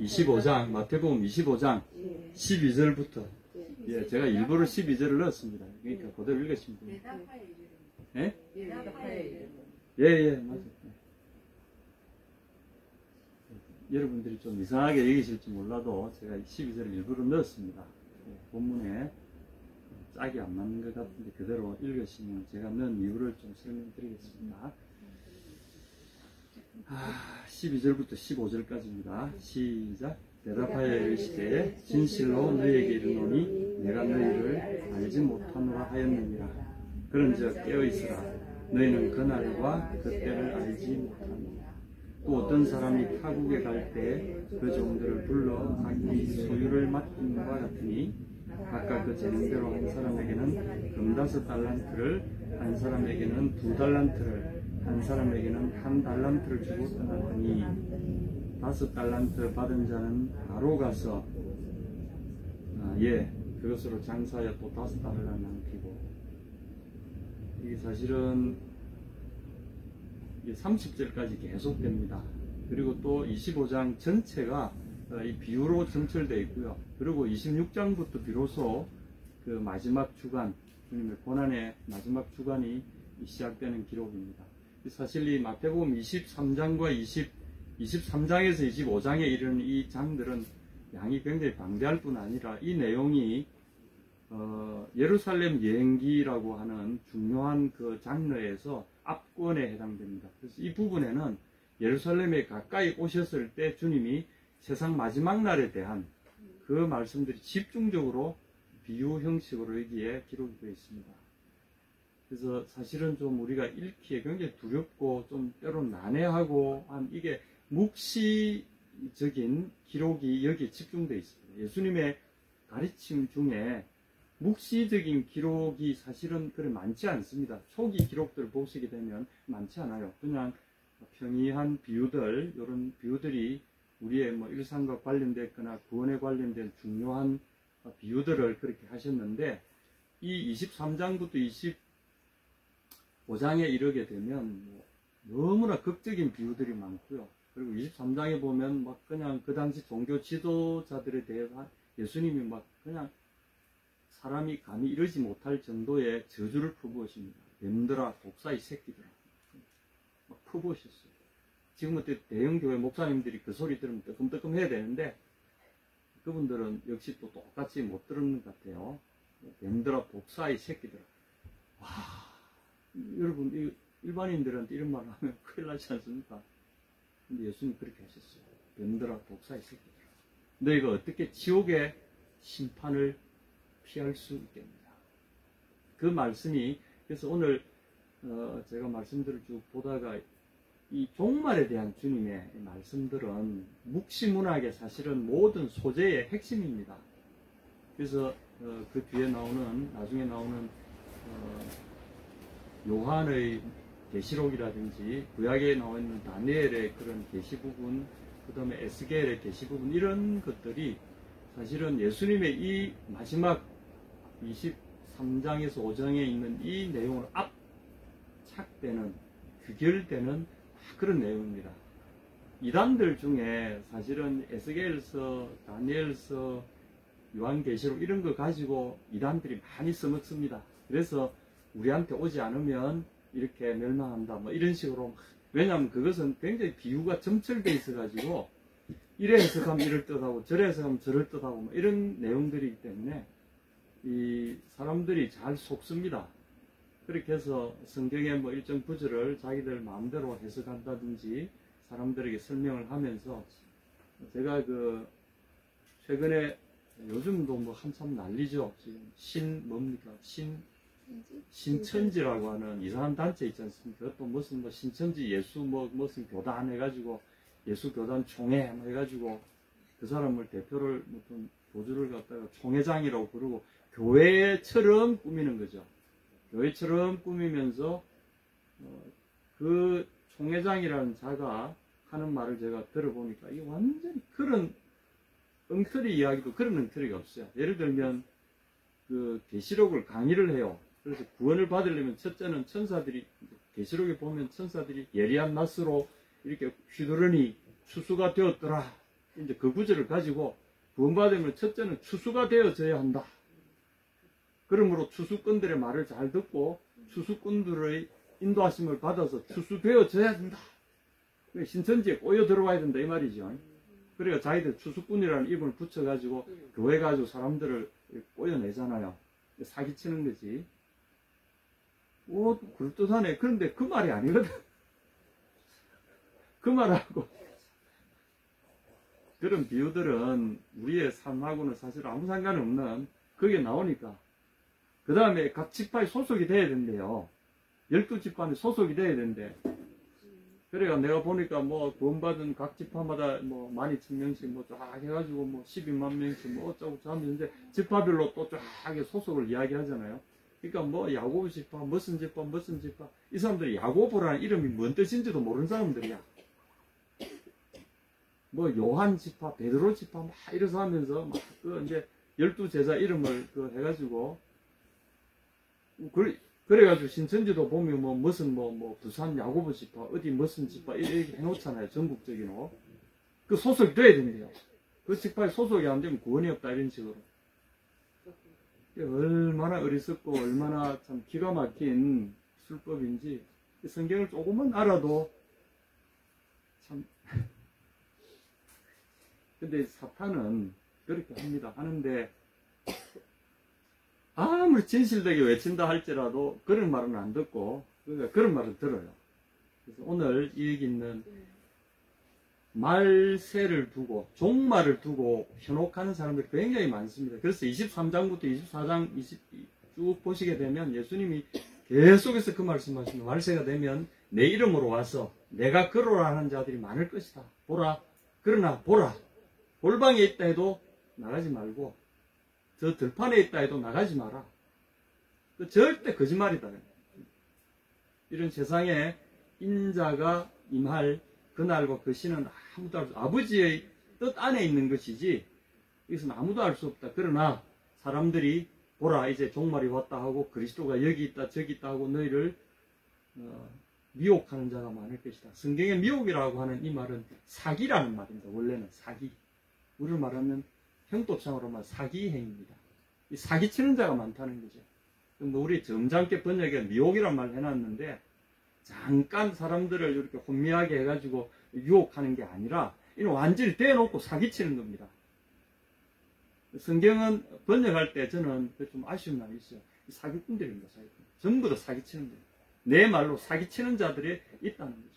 25장, 마태복음 25장 12절부터. 예, 제가 일부러 12절을 넣었습니다. 그러니까 그대로 읽으시면 됩니다. 예? 예, 맞아요. 여러분들이 좀 이상하게 여기실지 몰라도 제가 12절을 일부러 넣었습니다. 본문에 짝이 안 맞는 것 같은데 그대로 읽으시면 제가 넣은 이유를 좀 설명드리겠습니다. 12절부터 15절까지입니다. 시작. 대답하여 이르시되 진실로 너희에게 이르노니 내가 너희를 알지 못하노라 하였느니라. 그런즉 깨어있으라. 너희는 그날과 그때를 알지 못하느니라. 또 어떤 사람이 타국에 갈 때 그 종들을 불러 자기 소유를 맡김과 같으니 각각 그 재능대로 한 사람에게는 금 5달란트를, 한 사람에게는 2달란트를, 한 사람에게는 1달란트를 주고 떠나더니 5달란트 받은 자는 바로 가서 그것으로 장사하여 또 5달란트를 남기고. 이게 사실은 30절까지 계속됩니다. 그리고 또 25장 전체가 이 비유로 점철되어 있고요. 그리고 26장부터 비로소 그 마지막 주간, 주님의 고난의 마지막 주간이 시작되는 기록입니다. 사실 이 마태복음 23장과 23장에서 25장에 이르는 이 장들은 양이 굉장히 방대할 뿐 아니라 이 내용이 예루살렘 여행기라고 하는 중요한 그 장르에서 압권에 해당됩니다. 그래서 이 부분에는 예루살렘에 가까이 오셨을 때 주님이 세상 마지막 날에 대한 그 말씀들이 집중적으로 비유 형식으로 여기에 기록이 되어 있습니다. 그래서 사실은 좀 우리가 읽기에 굉장히 두렵고 좀 때론 난해하고 한 이게 묵시적인 기록이 여기에 집중되어 있습니다. 예수님의 가르침 중에 묵시적인 기록이 사실은 그리 많지 않습니다. 초기 기록들을 보시게 되면 많지 않아요. 그냥 평이한 비유들, 이런 비유들이 우리의 일상과 관련됐거나 구원에 관련된 중요한 비유들을 그렇게 하셨는데, 이 23장부터 25장에 이르게 되면 너무나 극적인 비유들이 많고요. 그리고 23장에 보면 그냥 그 당시 종교 지도자들에 대해서 예수님이 그냥 사람이 감히 이러지 못할 정도의 저주를 퍼부으십니다. 뱀들아, 독사의 새끼들아. 퍼부으셨어요. 지금 그때 대형교회 목사님들이 그 소리 들으면 뜨끔뜨끔 해야 되는데, 그분들은 역시 또 똑같이 못 들은 것 같아요. 뱀들아, 독사의 새끼들아. 와, 여러분, 일반인들한테 이런 말을 하면 큰일 나지 않습니까? 근데 예수님 그렇게 하셨어요. 뱀들아, 독사의 새끼들아. 너희가 어떻게 지옥의 심판을 피할 수 있겠느냐. 그 말씀이, 그래서 오늘 제가 말씀들을 쭉 보다가 이 종말에 대한 주님의 말씀들은 묵시문학의 사실은 모든 소재의 핵심입니다. 그래서 그 뒤에 나중에 나오는 요한의 계시록이라든지 구약에 나와 있는 다니엘의 그런 계시 부분, 그 다음에 에스겔의 계시 부분, 이런 것들이 사실은 예수님의 이 마지막 23장에서 5장에 있는 이 내용을 압착되는, 귀결되는 그런 내용입니다. 이단들 중에 사실은 에스겔서, 다니엘서, 요한계시록 이런 거 가지고 이단들이 많이 써먹습니다. 그래서 우리한테 오지 않으면 이렇게 멸망한다, 이런 식으로. 왜냐하면 그것은 굉장히 비유가 점철되어 있어가지고 이래 해석하면 이럴 뜻하고 저래 해석하면 저럴 뜻하고 이런 내용들이기 때문에 이 사람들이 잘 속습니다. 그렇게 해서 성경의 일정 구절을 자기들 마음대로 해석한다든지 사람들에게 설명을 하면서, 제가 최근에 요즘도 한참 난리죠. 지금 신천지라고 하는 이상한 단체 있지 않습니까? 그것도 무슨 신천지 예수 무슨 교단 해가지고 예수 교단 총회 해가지고 그 사람을 대표를 무슨 교주를 갖다가 총회장이라고 부르고 교회처럼 꾸미는 거죠. 교회처럼 꾸미면서 그 총회장이라는 자가 하는 말을 제가 들어보니까 이게 완전히 그런 엉터리 이야기도 그런 엉터리가 없어요. 예를 들면 그 계시록을 강의를 해요. 그래서 구원을 받으려면 첫째는 천사들이, 계시록에 보면 천사들이 예리한 낫으로 이렇게 휘두르니 추수가 되었더라. 이제 그 구절을 가지고 구원받으면 첫째는 추수가 되어져야 한다. 그러므로 추수꾼들의 말을 잘 듣고 추수꾼들의 인도하심을 받아서 추수되어져야 된다. 신천지에 꼬여 들어와야 된다 이 말이죠. 그래야 자기들 추수꾼이라는 이름을 붙여가지고 교회 가지고 사람들을 꼬여내잖아요. 사기치는 거지. 오, 그럴듯하네. 그런데 그 말이 아니거든. 그 말하고 그런 비유들은 우리의 삶하고는 사실 아무 상관없는 그게 나오니까. 그 다음에 각 지파에 소속이 돼야 된대요. 12지파에 소속이 돼야 된대. 그래가 내가 보니까 뭐 구원받은 각 지파마다 뭐 12,000명씩 뭐 쫙 해가지고 뭐 12만 명씩 뭐 어쩌고 저쩌고 하는데 지파별로 또 쫙 소속을 이야기하잖아요. 그러니까 뭐 야고보 지파, 무슨 지파, 무슨 지파. 이 사람들이 야고보라는 이름이 뭔 뜻인지도 모르는 사람들이야. 뭐 요한 지파, 베드로 지파 막 이래서 하면서 막 그 이제 12제자 이름을 그 해가지고 그래가지고 신천지도 보면 뭐 무슨 뭐 부산 야고보 지파, 어디 무슨 지파 이렇게 해놓잖아요. 전국적인 그 소속이 돼야 된대요. 그 지파에 소속이 안 되면 구원이 없다 이런 식으로. 얼마나 어리석고 얼마나 참 기가 막힌 술법인지 성경을 조금만 알아도 참. 근데 사탄은 그렇게 합니다. 하는데 아무리 진실되게 외친다 할지라도 그런 말은 안 듣고 그런 말은 들어요. 그래서 오늘 이 얘기 있는 말세를 두고 종말을 두고 현혹하는 사람들이 굉장히 많습니다. 그래서 23장부터 24장 쭉 보시게 되면 예수님이 계속해서 그 말씀하시면 말세가 되면 내 이름으로 와서 내가 그러라 하는 자들이 많을 것이다. 보라. 그러나 보라. 골방에 있다 해도 나가지 말고 저 들판에 있다 해도 나가지 마라. 절대 거짓말이다. 이런 세상에 인자가 임할 그날과 그 시는 아무도 알 수 없다. 아버지의 뜻 안에 있는 것이지 이것은 아무도 알 수 없다. 그러나 사람들이 보라 이제 종말이 왔다 하고 그리스도가 여기 있다 저기 있다 하고 너희를 미혹하는 자가 많을 것이다. 성경의 미혹이라고 하는 이 말은 사기라는 말입니다. 원래는 사기. 우리를 말하면 형법상으로 말하면 사기 행위입니다. 이 사기치는 자가 많다는 거죠. 우리 점잖게 번역에 미혹이란 말을 해놨는데 잠깐 사람들을 이렇게 혼미하게 해가지고 유혹하는 게 아니라 이는 완전히 떼놓고 사기치는 겁니다. 성경은 번역할 때 저는 좀 아쉬운 말이 있어요. 사기꾼들입니다. 사기꾼. 전부 다 사기치는 거예요. 내 말로 사기치는 자들이 있다는 거죠.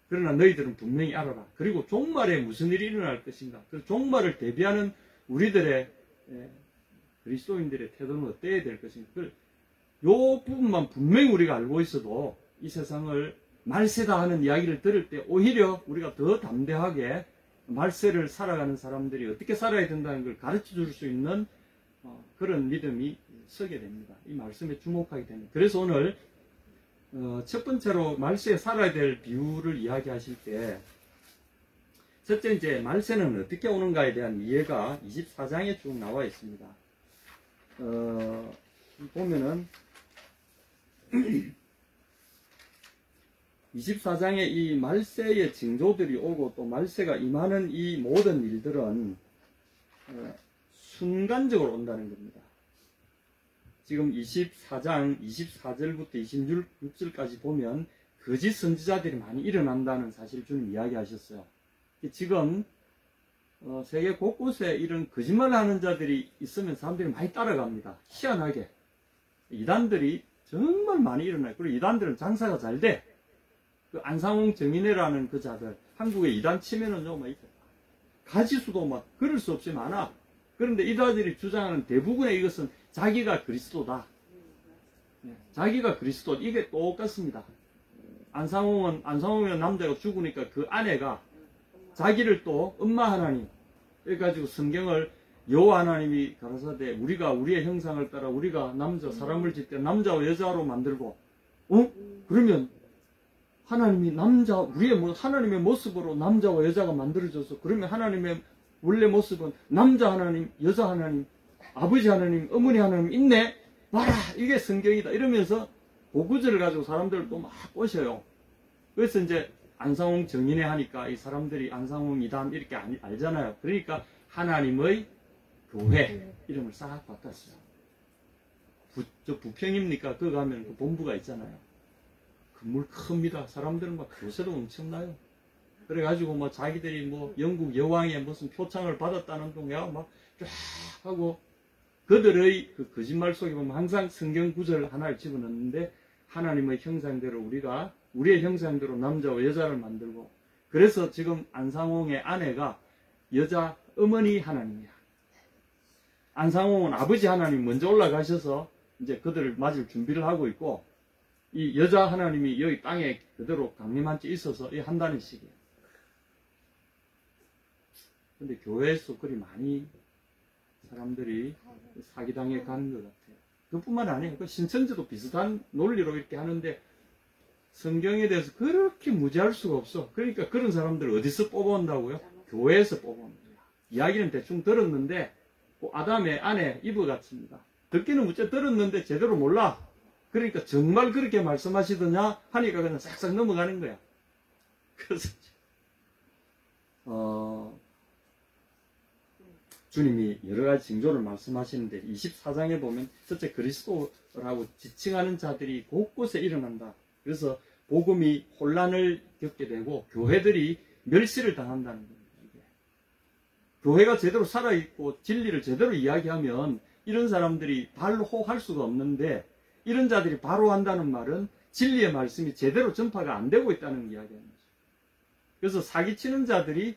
그러나 너희들은 분명히 알아라. 그리고 종말에 무슨 일이 일어날 것인가. 그 종말을 대비하는 우리들의 그리스도인들의 태도는 어때야 될 것인가. 요 부분만 분명히 우리가 알고 있어도 이 세상을 말세다 하는 이야기를 들을 때 오히려 우리가 더 담대하게 말세를 살아가는 사람들이 어떻게 살아야 된다는 걸 가르쳐 줄 수 있는 그런 믿음이 서게 됩니다. 이 말씀에 주목하게 됩니다. 그래서 오늘 첫 번째로 말세에 살아야 될 비유를 이야기하실 때 첫째 이제 말세는 어떻게 오는가에 대한 이해가 24장에 쭉 나와 있습니다. 보면은 24장에 이 말세의 징조들이 오고 또 말세가 임하는 이 모든 일들은 순간적으로 온다는 겁니다. 지금 24장 24절부터 26절까지 보면 거짓 선지자들이 많이 일어난다는 사실을 주님 이야기하셨어요. 지금 세계 곳곳에 이런 거짓말을 하는 자들이 있으면 사람들이 많이 따라갑니다. 희한하게 이단들이 정말 많이 일어나요. 그리고 이단들은 장사가 잘 돼. 그 안상홍 정인회라는 그 자들 한국에 이단 치면은요 막 가지수도 막 그럴 수 없이 많아. 그런데 이단들이 주장하는 대부분의 이것은 자기가 그리스도다. 자기가 그리스도. 이게 똑같습니다. 안상홍은 남자가 죽으니까 그 아내가 자기를 또 엄마 하나님 그래가지고 성경을 여호와 하나님이 가라사대 우리가 우리의 형상을 따라 우리가 남자 사람을 짓되 남자와 여자로 만들고 그러면 하나님이 하나님의 모습으로 남자와 여자가 만들어져서 그러면 하나님의 원래 모습은 남자 하나님, 여자 하나님, 아버지 하나님, 어머니 하나님 있네? 봐라! 이게 성경이다. 이러면서 그 구절을 가지고 사람들을 또 막 꼬셔요. 그래서 이제 안상홍 정인회 하니까 이 사람들이 안상홍 이단 이렇게 알잖아요. 그러니까 하나님의 교회 이름을 싹 바꿨어요. 저 부평입니까? 그 가면 그 본부가 있잖아요. 건물 큽니다. 사람들은 막 교세도 엄청나요. 그래가지고 뭐 자기들이 뭐 영국 여왕의 무슨 표창을 받았다는 동야 막 쫙 하고 그들의 그 거짓말 속에 보면 항상 성경 구절 하나를 집어넣는데 하나님의 형상대로 우리가 우리의 형상대로 남자와 여자를 만들고 그래서 지금 안상홍의 아내가 여자 어머니 하나님이야. 안상홍은 아버지 하나님 먼저 올라가셔서 이제 그들을 맞을 준비를 하고 있고 이 여자 하나님이 여기 땅에 그대로 강림한 채 있어서 이 한다는 식이에요. 근데 교회에서 그리 많이 사람들이 사기당해 가는 것 같아요. 그뿐만 아니에요. 그 신천지도 비슷한 논리로 이렇게 하는데 성경에 대해서 그렇게 무지할 수가 없어. 그러니까 그런 사람들을 어디서 뽑아온다고요? 교회에서 뽑아옵니다. 이야기는 대충 들었는데 아담의 아내 이브 같습니다. 듣기는 무척 들었는데 제대로 몰라. 그러니까 정말 그렇게 말씀하시더냐 하니까 그냥 싹싹 넘어가는 거야. 그래서 주님이 여러 가지 징조를 말씀하시는데 24장에 보면 첫째 그리스도라고 지칭하는 자들이 곳곳에 일어난다. 그래서 복음이 혼란을 겪게 되고 교회들이 멸시를 당한다는 겁니다. 교회가 제대로 살아있고 진리를 제대로 이야기하면 이런 사람들이 발로 할 수가 없는데 이런 자들이 바로 한다는 말은 진리의 말씀이 제대로 전파가 안 되고 있다는 이야기입니다. 그래서 사기치는 자들이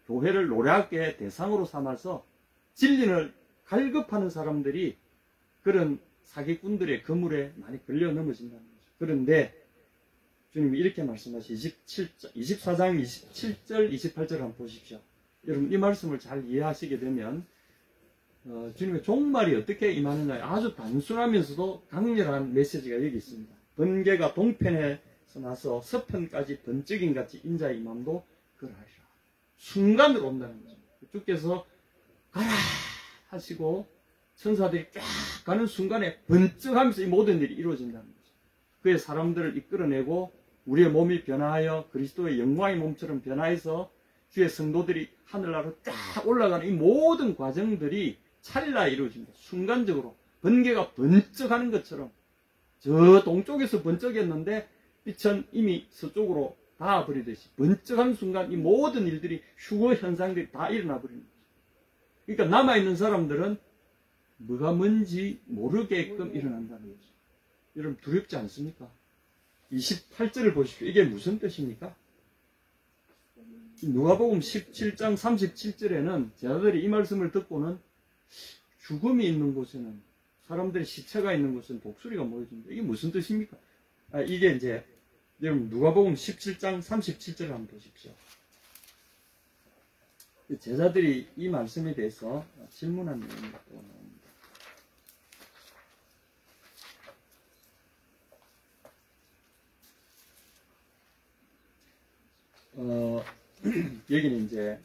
교회를 노략의 대상으로 삼아서 진리를 갈급하는 사람들이 그런 사기꾼들의 그물에 많이 걸려 넘어진다는 거죠. 그런데 주님이 이렇게 말씀하시 24장 27절 28절 한번 보십시오. 여러분 이 말씀을 잘 이해하시게 되면 주님의 종말이 어떻게 임하느냐 아주 단순하면서도 강렬한 메시지가 여기 있습니다. 번개가 동편에서 나서 서편까지 번쩍인 같이 인자의 임함도 그러하리라. 순간으로 온다는 거죠. 주께서 가라 하시고 천사들이 쫙 가는 순간에 번쩍하면서 이 모든 일이 이루어진다는 거죠. 그의 사람들을 이끌어내고 우리의 몸이 변화하여 그리스도의 영광의 몸처럼 변화해서 주의 성도들이 하늘나라로 쫙 올라가는 이 모든 과정들이 찰나에 이루어집니다. 순간적으로 번개가 번쩍하는 것처럼 저 동쪽에서 번쩍했는데 빛은 이미 서쪽으로 닿아버리듯이 번쩍한 순간 이 모든 일들이 휴거 현상들이 다 일어나 버리는 거죠. 그러니까 남아있는 사람들은 뭐가 뭔지 모르게끔 일어난다는 거죠. 여러분 두렵지 않습니까? 28절을 보십시오. 이게 무슨 뜻입니까? 누가복음 17장 37절에는 제자들이 이 말씀을 듣고는 죽음이 있는 곳에는 사람들의 시체가 있는 곳은 독수리가 모여집니다. 이게 무슨 뜻입니까? 이게 이제 여러분 누가복음 17장 37절을 한번 보십시오. 제자들이 이 말씀에 대해서 질문한 내용이 또 나옵니다. 여기는 이제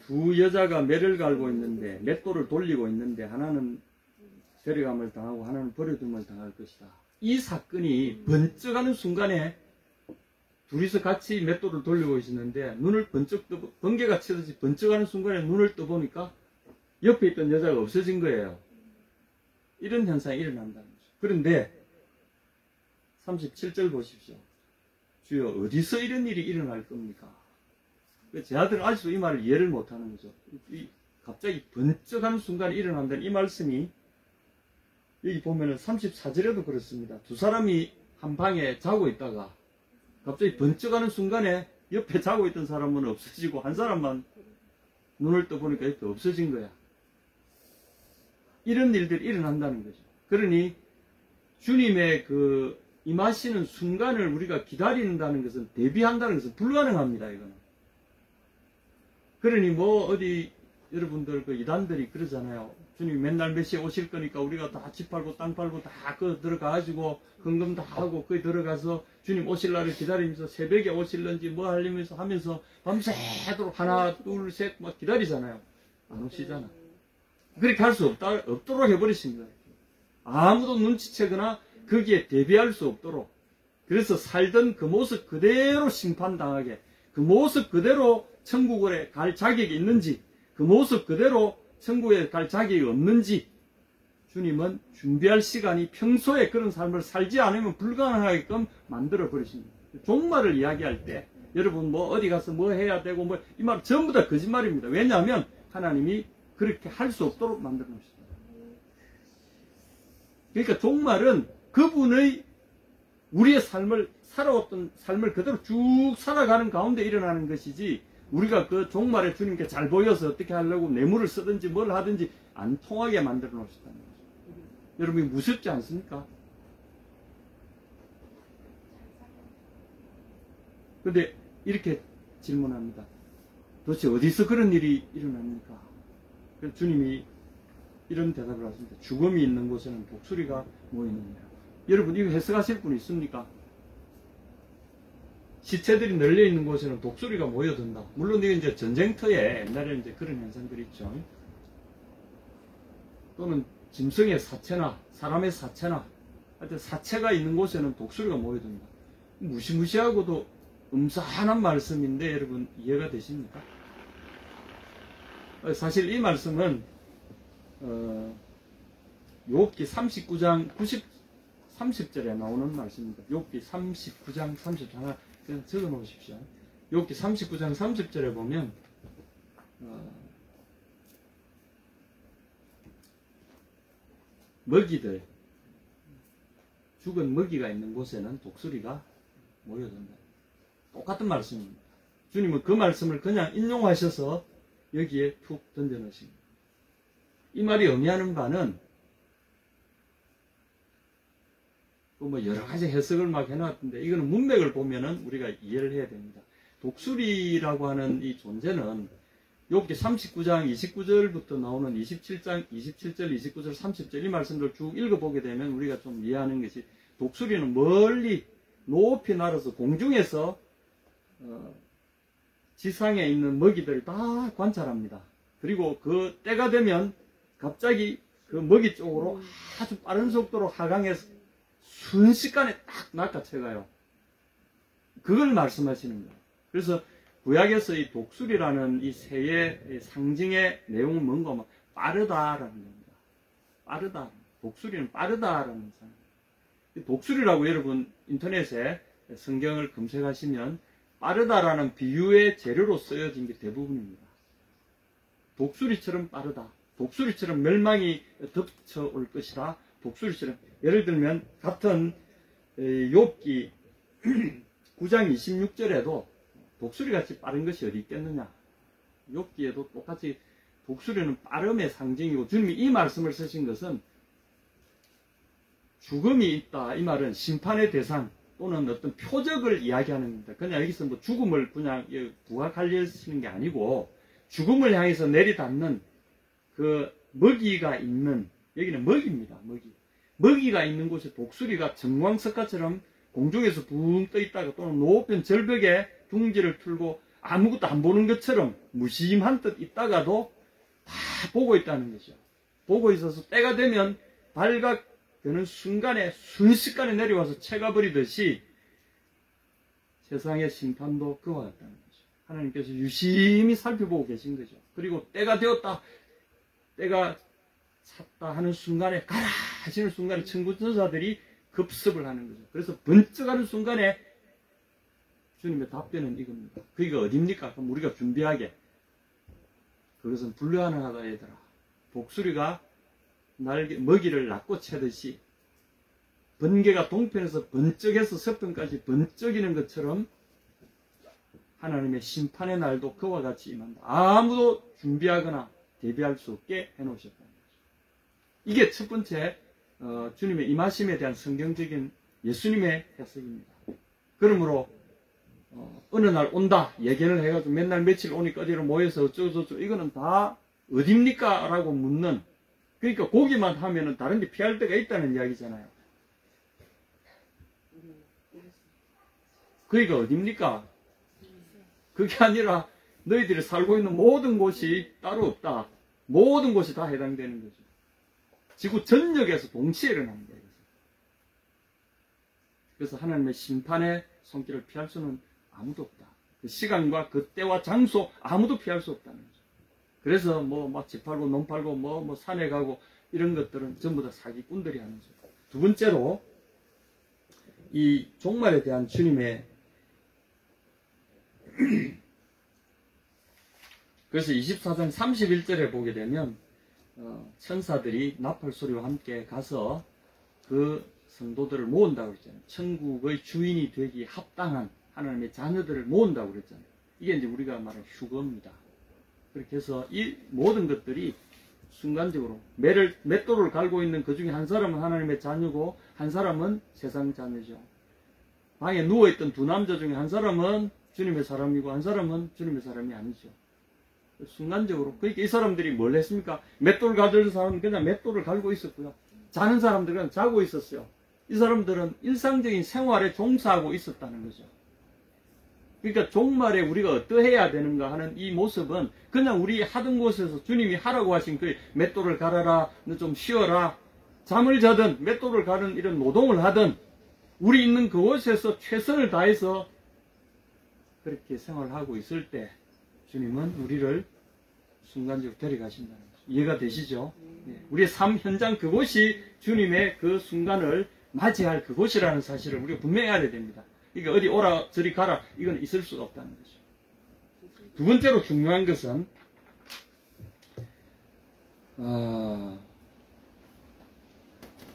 두 여자가 매를 갈고 있는데 맷돌을 돌리고 있는데 하나는 데려감을 당하고 하나는 버려둠을 당할 것이다. 이 사건이 번쩍하는 순간에 둘이서 같이 맷돌을 돌리고 있었는데 눈을 번쩍 떠 번개가 치듯이 번쩍하는 순간에 눈을 떠보니까 옆에 있던 여자가 없어진 거예요. 이런 현상이 일어난다는 거죠. 그런데 37절 보십시오. 주여 어디서 이런 일이 일어날 겁니까? 제 아들은 아직도 이 말을 이해를 못하는 거죠. 갑자기 번쩍하는 순간에 일어난다는 이 말씀이 여기 보면은 34절에도 그렇습니다. 두 사람이 한 방에 자고 있다가 갑자기 번쩍하는 순간에 옆에 자고 있던 사람은 없어지고 한 사람만 눈을 떠보니까 이렇게 없어진 거야. 이런 일들이 일어난다는 거죠. 그러니 주님의 그 임하시는 순간을 우리가 기다린다는 것은 대비한다는 것은 불가능합니다. 이거는. 그러니 뭐 어디 여러분들 그 이단들이 그러잖아요. 주님 맨날 몇 시에 오실 거니까 우리가 다 집 팔고 땅 팔고 다 그 들어가가지고 헌금 다 하고 거기 들어가서 주님 오실 날을 기다리면서 새벽에 오실런지 뭐 하면서 밤새도록 하나 둘 셋 막 기다리잖아요. 안 오시잖아. 그렇게 할 수 없도록 해버리신 거예요. 아무도 눈치채거나 거기에 대비할 수 없도록, 그래서 살던 그 모습 그대로 심판당하게, 그 모습 그대로 천국에 갈 자격이 있는지, 그 모습 그대로 천국에 갈 자격이 없는지 주님은 준비할 시간이 평소에 그런 삶을 살지 않으면 불가능하게끔 만들어 버리십니다. 종말을 이야기할 때 여러분 뭐 어디 가서 뭐 해야 되고 뭐 이 말 전부 다 거짓말입니다. 왜냐하면 하나님이 그렇게 할 수 없도록 만들어 놓으십니다. 그러니까 종말은 그분의 우리의 삶을 살아왔던 삶을 그대로 쭉 살아가는 가운데 일어나는 것이지, 우리가 그 종말에 주님께 잘 보여서 어떻게 하려고 뇌물을 쓰든지 뭘 하든지 안 통하게 만들어 놓으셨다는 거죠. 여러분이 무섭지 않습니까? 그런데 이렇게 질문합니다. 도대체 어디서 그런 일이 일어납니까? 그래서 주님이 이런 대답을 하십니다. 죽음이 있는 곳에는 독수리가 모이느니라. 여러분 이거 해석하실 분 있습니까? 시체들이 널려 있는 곳에는 독수리가 모여든다. 물론 이게 이제 전쟁터에 옛날에 이제 그런 현상들이 있죠. 또는 짐승의 사체나 사람의 사체나 하여튼 사체가 있는 곳에는 독수리가 모여든다. 무시무시하고도 음산한 말씀인데 여러분 이해가 되십니까? 사실 이 말씀은 욥기 39장 30절에 나오는 말씀입니다. 욥기 39장 30절 하나 그냥 적어 놓으십시오. 욥기 39장 30절에 보면 먹이들, 죽은 먹이가 있는 곳에는 독수리가 모여든다. 똑같은 말씀입니다. 주님은 그 말씀을 그냥 인용하셔서 여기에 툭 던져 넣으십니다. 이 말이 의미하는 바는 뭐 여러 가지 해석을 막 해놨던데, 이거는 문맥을 보면은 우리가 이해를 해야 됩니다. 독수리라고 하는 이 존재는 욥기 39장 29절부터 나오는 27절, 29절, 30절 이 말씀들 쭉 읽어보게 되면 우리가 좀 이해하는 것이, 독수리는 멀리 높이 날아서 공중에서 지상에 있는 먹이들을 다 관찰합니다. 그리고 그 때가 되면 갑자기 그 먹이 쪽으로 아주 빠른 속도로 하강해서 순식간에 딱 낚아채가요. 그걸 말씀하시는 거예요. 그래서 구약에서 이 독수리라는 이 새의 상징의 내용은 뭔가 뭐 빠르다라는 겁니다. 빠르다. 독수리는 빠르다라는 상징. 독수리라고 여러분 인터넷에 성경을 검색하시면 빠르다라는 비유의 재료로 쓰여진 게 대부분입니다. 독수리처럼 빠르다. 독수리처럼 멸망이 덮쳐올 것이다. 독수리처럼. 예를 들면 같은 욥기 9장 26절에도 독수리같이 빠른 것이 어디 있겠느냐. 욥기에도 똑같이 독수리는 빠름의 상징이고, 주님이 이 말씀을 쓰신 것은 죽음이 있다. 이 말은 심판의 대상 또는 어떤 표적을 이야기하는 겁니다. 그냥 여기서 뭐 죽음을 그냥 부각하려시는 게 아니고, 죽음을 향해서 내리닫는 그 먹이가 있는, 여기는 먹이입니다. 먹이가 있는 곳에 독수리가 정광석가처럼 공중에서 붕 떠 있다가, 또는 높은 절벽에 둥지를 틀고 아무것도 안 보는 것처럼 무심한 듯 있다가도 다 보고 있다는 것이죠. 보고 있어서 때가 되면 발각되는 순간에 순식간에 내려와서 채가버리듯이 세상의 심판도 그와 같다는 거죠. 하나님께서 유심히 살펴보고 계신 거죠. 그리고 때가 되었다, 때가 찼다 하는 순간에, 가라 하시는 순간에 천군천사들이 급습을 하는 거죠. 그래서 번쩍하는 순간에 주님의 답변은 이겁니다. 그게 어딥니까? 그럼 우리가 준비하게, 그것은 불가능하다 얘들아. 독수리가 먹이를 낚고 채듯이 번개가 동편에서 번쩍해서 서편까지 번쩍이는 것처럼 하나님의 심판의 날도 그와 같이 임한다. 아무도 준비하거나 대비할 수 없게 해놓으셨다는 거죠. 이게 첫 번째 주님의 임하심에 대한 성경적인 예수님의 해석입니다. 그러므로 어느 날 온다 예견을 해가지고 맨날 며칠 오니까 어디로 모여서 어쩌고저쩌고, 이거는 다 어딥니까? 라고 묻는, 그러니까 거기만 하면은 다른 데 피할 데가 있다는 이야기잖아요. 거기가 어딥니까? 그게 아니라 너희들이 살고 있는 모든 곳이 따로 없다. 모든 곳이 다 해당되는 거죠. 지구 전역에서 동시에 일어나는 거예요. 그래서 하나님의 심판의 손길을 피할 수는 아무도 없다. 그 시간과 그 때와 장소 아무도 피할 수 없다는 거죠. 그래서 뭐 막 집 팔고 논 팔고 뭐 산에 가고 이런 것들은 전부 다 사기꾼들이 하는 거죠. 두 번째로 이 종말에 대한 주님의 그래서 24장 31절에 보게 되면 천사들이 나팔 소리와 함께 가서 그 성도들을 모은다고 그랬잖아요. 천국의 주인이 되기 합당한 하나님의 자녀들을 모은다고 그랬잖아요. 이게 이제 우리가 말하는 휴거입니다. 그렇게 해서 이 모든 것들이 순간적으로 맷돌을 갈고 있는 그 중에 한 사람은 하나님의 자녀고 한 사람은 세상 자녀죠. 방에 누워있던 두 남자 중에 한 사람은 주님의 사람이고 한 사람은 주님의 사람이 아니죠. 순간적으로. 그러니까 이 사람들이 뭘 했습니까? 맷돌 가질 사람은 그냥 맷돌을 갈고 있었고요. 자는 사람들은 자고 있었어요. 이 사람들은 일상적인 생활에 종사하고 있었다는 거죠. 그러니까 종말에 우리가 어떠해야 되는가 하는 이 모습은 그냥 우리 하던 곳에서 주님이 하라고 하신 그 맷돌을 갈아라, 너 좀 쉬어라, 잠을 자든 맷돌을 가는 이런 노동을 하든 우리 있는 그곳에서 최선을 다해서 그렇게 생활하고 있을 때 주님은 우리를 순간적으로 데려가신다는 거죠. 이해가 되시죠? 우리의 삶 현장 그곳이 주님의 그 순간을 맞이할 그곳이라는 사실을 우리가 분명히 알아야 됩니다. 그러니까 어디 오라 저리 가라 이건 있을 수가 없다는 거죠. 두 번째로 중요한 것은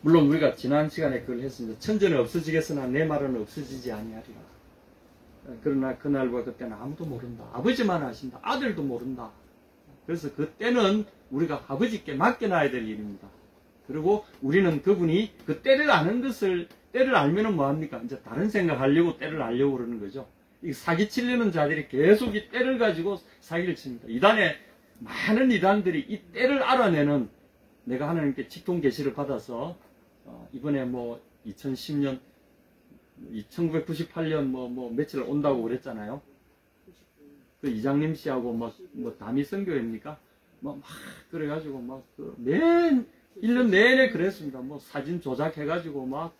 물론 우리가 지난 시간에 그걸 했습니다. 천지는 없어지겠으나 내 말은 없어지지 아니하리라. 그러나 그날과 그때는 아무도 모른다. 아버지만 아신다. 아들도 모른다. 그래서 그때는 우리가 아버지께 맡겨놔야 될 일입니다. 그리고 우리는 그분이 그 때를 아는 것을 때를 알면은 뭐합니까? 이제 다른 생각하려고 때를 알려고 그러는 거죠. 이 사기치려는 자들이 계속 이 때를 가지고 사기를 칩니다. 이단에 많은 이단들이 이 때를 알아내는 내가 하나님께 직통 계시를 받아서 이번에 뭐 2010년 1998년 뭐 며칠 온다고 그랬잖아요. 그 이장님 씨하고 뭐 담이 선교회입니까? 막 그래가지고 맨 1년 내내 그랬습니다. 뭐 사진 조작해가지고 막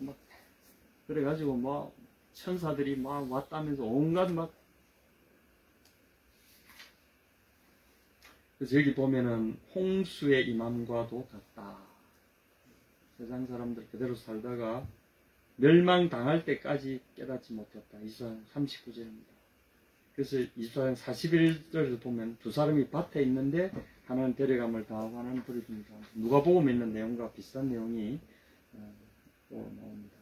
그래가지고 막 천사들이 막 왔다면서 온갖 그래서 여기 보면은 홍수의 임함과도 같다. 세상 사람들 그대로 살다가 멸망당할 때까지 깨닫지 못했다. 이사장 39절입니다. 그래서 이사장 41절에도 보면 두 사람이 밭에 있는데 하나는 데려감을 당하고 하나는 버려줍니다. 누가복음에 있는 내용과 비슷한 내용이 또 나옵니다.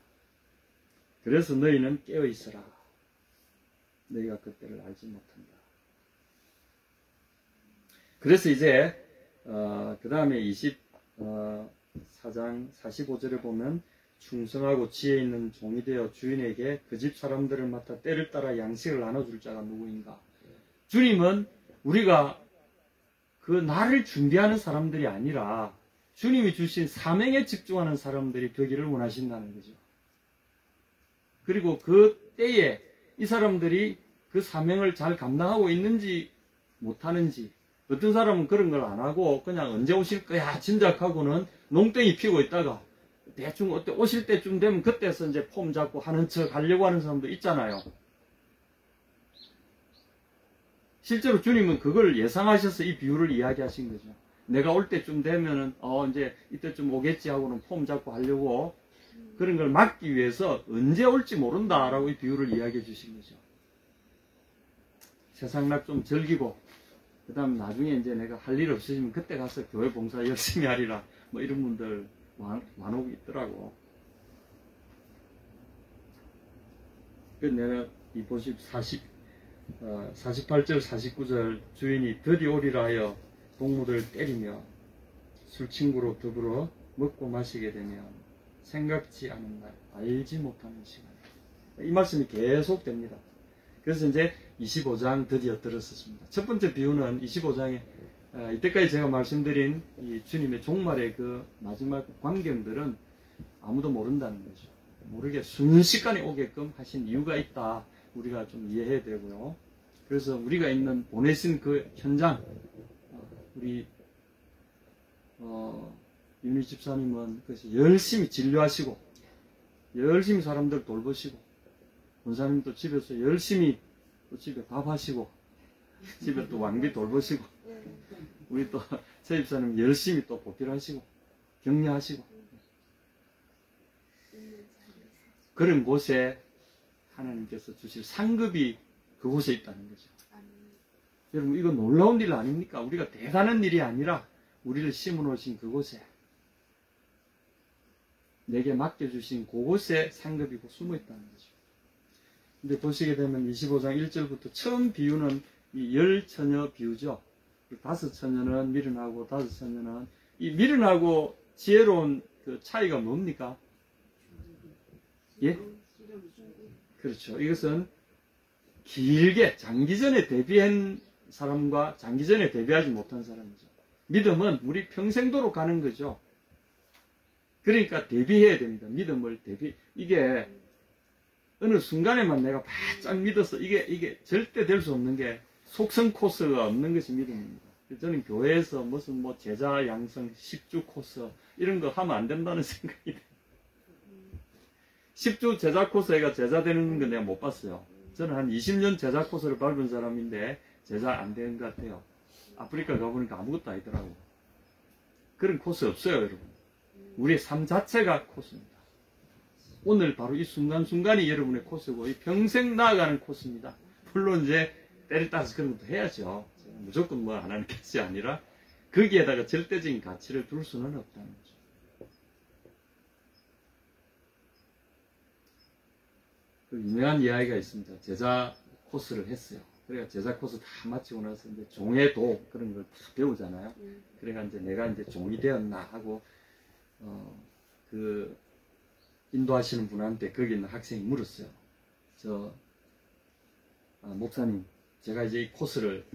그래서 너희는 깨어있어라. 너희가 그때를 알지 못한다. 그래서 이제 그 다음에 24장 45절에 보면 충성하고 지혜 있는 종이 되어 주인에게 그 집 사람들을 맡아 때를 따라 양식을 나눠줄 자가 누구인가. 주님은 우리가 그 나를 준비하는 사람들이 아니라 주님이 주신 사명에 집중하는 사람들이 되기를 원하신다는 거죠. 그리고 그 때에 이 사람들이 그 사명을 잘 감당하고 있는지 못하는지, 어떤 사람은 그런 걸 안 하고 그냥 언제 오실 거야 짐작하고는 농땡이 피고 있다가 대충 어때 오실 때쯤 되면 그때서 이제 폼 잡고 하는 척 하려고 하는 사람도 있잖아요. 실제로 주님은 그걸 예상하셔서 이 비유를 이야기하신 거죠. 내가 올 때쯤 되면은 이제 이때쯤 오겠지 하고는 폼 잡고 하려고 그런 걸 막기 위해서 언제 올지 모른다라고 이 비유를 이야기해 주신 거죠. 세상락 좀 즐기고 그 다음 나중에 이제 내가 할 일 없으시면 그때 가서 교회 봉사 열심히 하리라 뭐 이런 분들 많이 있더라고. 그 내가 이 보십 48절 49절 주인이 드디 오리라 하여 동무를 때리며 술친구로 더불어 먹고 마시게 되면 생각지 않은 날 알지 못하는 시간. 이 말씀이 계속 됩니다. 그래서 이제 25장 드디어 들었습니다. 첫 번째 비유는 25장에 이때까지 제가 말씀드린 이 주님의 종말의 그 마지막 광경들은 아무도 모른다는 거죠. 모르게 순식간에 오게끔 하신 이유가 있다. 우리가 좀 이해해야 되고요. 그래서 우리가 있는 보내신 그 현장, 우리 윤희 집사님은 그래서 열심히 진료하시고 열심히 사람들 돌보시고, 권사님도 집에서 열심히 또 집에 밥하시고, 집에 또 왕비 돌보시고, 우리 또 새 집사님 열심히 또 보필하시고, 격려하시고, 그런 곳에 하나님께서 주실 상급이 그곳에 있다는 거죠. 여러분, 이거 놀라운 일 아닙니까? 우리가 대단한 일이 아니라 우리를 심어놓으신 그곳에, 내게 맡겨주신 그곳에 상급이고 숨어있다는 거죠. 근데 보시게 되면 25장 1절부터 처음 비유는 이 10처녀 비유죠. 5처녀는 미련하고 5처녀는, 이 미련하고 지혜로운 그 차이가 뭡니까? 예? 그렇죠. 이것은 길게 장기전에 대비한 사람과 장기전에 대비하지 못한 사람이죠. 믿음은 우리 평생도록 가는 거죠. 그러니까 대비해야 됩니다. 믿음을 이게 어느 순간에만 내가 바짝 믿어서 이게 절대 될 수 없는 게 속성 코스가 없는 것이 믿음입니다. 저는 교회에서 무슨 뭐 제자 양성 10주 코스 이런 거 하면 안 된다는 생각이 돼요. 10주 제자 코스가 제자 되는 건 내가 못 봤어요. 저는 한 20년 제자 코스를 밟은 사람인데 제자 안 되는 것 같아요. 아프리카 가보니까 아무것도 아니더라고. 그런 코스 없어요, 여러분. 우리의 삶 자체가 코스입니다. 오늘 바로 이 순간순간이 여러분의 코스고, 이 평생 나아가는 코스입니다. 물론 이제 때를 따라서 그런 것도 해야죠. 무조건 뭐 안 하는 것이 아니라 거기에다가 절대적인 가치를 둘 수는 없다는 거죠. 그 유명한 이야기가 있습니다. 제자 코스를 했어요. 그래가 제자 코스 다 마치고 나서 이제 종의 도 그런 걸 다 배우잖아요. 그래가 이제 내가 이제 종이 되었나 하고 그 인도하시는 분한테 거기 있는 학생이 물었어요. 목사님, 제가 이제 이 코스를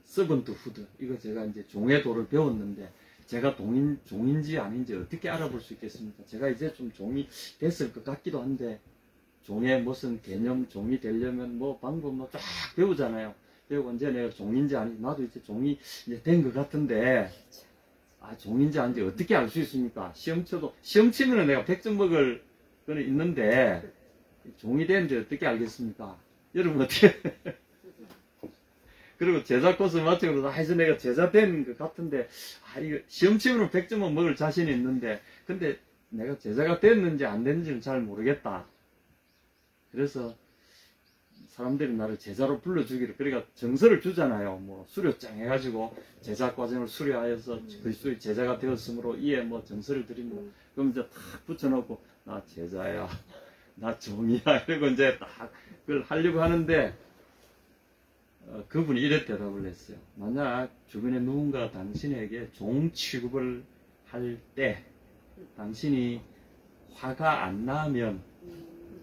서번트 후드, 이거 제가 이제 종의 도를 배웠는데 제가 종인지 아닌지 어떻게 알아볼 수 있겠습니까? 제가 이제 좀 종이 됐을 것 같기도 한데, 종의 무슨 개념, 종이 되려면 뭐 방법 뭐 쫙 배우잖아요. 배우고 이제 내가 종인지 아닌지, 나도 이제 종이 이제 된 것 같은데, 종인지 아닌지 어떻게 알 수 있습니까? 시험 치면은 내가 100점 먹을 거는 있는데, 종이 되는지 어떻게 알겠습니까? 여러분 어떻게, 그리고 제자 코스 마치고 나서 내가 제자 된 것 같은데, 이거 시험 치면은 100점은 먹을 자신이 있는데, 근데 내가 제자가 됐는지 안 됐는지는 잘 모르겠다. 그래서 사람들이 나를 제자로 불러주기를, 그러니까 정서를 주잖아요. 뭐 수료장 해가지고 제자 과정을 수료하여서 그리스도의 제자가 되었으므로 이에 뭐 정서를 드립니다. 그럼 이제 탁 붙여놓고, 나 제자야, 나 종이야, 이러고 이제 딱 그걸 하려고 하는데, 그분이 이렇게 대답을 했어요. 만약 주변에 누군가 당신에게 종 취급을 할 때 당신이 화가 안 나면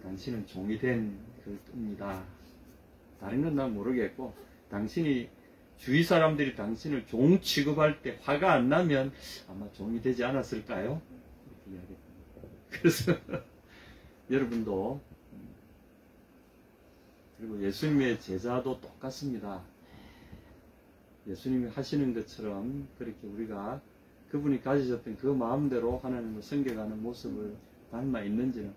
당신은 종이 된 겁니다. 다른 건 난 모르겠고, 당신이 주위 사람들이 당신을 종 취급할 때 화가 안 나면 아마 종이 되지 않았을까요? 이렇게 이야기합니다. 그래서 여러분도, 그리고 예수님의 제자도 똑같습니다. 예수님이 하시는 것처럼 그렇게 우리가 그분이 가지셨던 그 마음대로 하나님을 섬겨가는 모습을 닮아 있는지는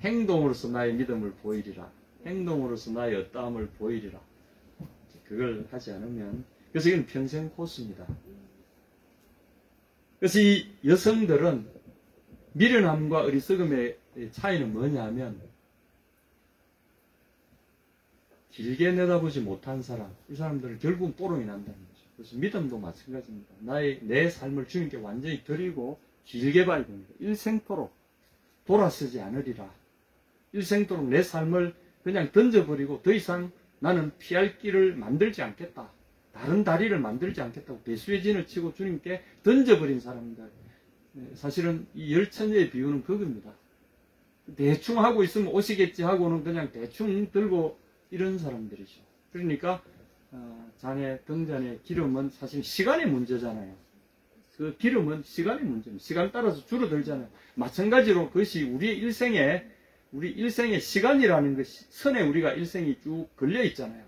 행동으로서 나의 믿음을 보이리라, 행동으로서 나의 어떠함을 보이리라, 그걸 하지 않으면, 그래서 이건 평생 코스입니다. 그래서 이 여성들은 미련함과 어리석음의 차이는 뭐냐 하면, 길게 내다보지 못한 사람, 이 사람들은 결국은 뽀롱이 난다는 거죠. 그래서 믿음도 마찬가지입니다. 내 삶을 주님께 완전히 드리고 길게 봐야 됩니다. 일생토록 돌아서지 않으리라. 일생토록 내 삶을 그냥 던져버리고 더 이상 나는 피할 길을 만들지 않겠다, 다른 다리를 만들지 않겠다고 배수의 진을 치고 주님께 던져버린 사람들, 사실은 이 10처녀의 비유는 그겁니다. 대충 하고 있으면 오시겠지 하고는 그냥 대충 들고 이런 사람들이죠. 그러니까 잔에 등잔의 기름은 사실 시간의 문제잖아요. 그 기름은 시간의 문제입니다. 시간 따라서 줄어들잖아요. 마찬가지로 그것이 우리 일생의 시간이라는 것이, 선에 우리가 일생이 쭉 걸려 있잖아요.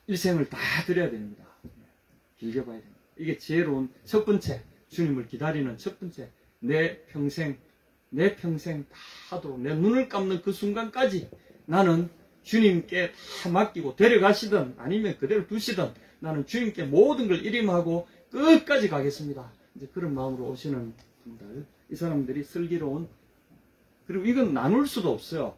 일생을 다 드려야 됩니다. 길게 봐야 됩니다. 이게 지혜로운 첫 번째, 주님을 기다리는 첫 번째, 내 평생 다 하도록 내 눈을 감는 그 순간까지 나는 주님께 다 맡기고 데려가시든 아니면 그대로 두시든 나는 주님께 모든 걸 일임하고 끝까지 가겠습니다. 이제 그런 마음으로 오시는 분들, 이 사람들이 슬기로운, 그리고 이건 나눌 수도 없어요.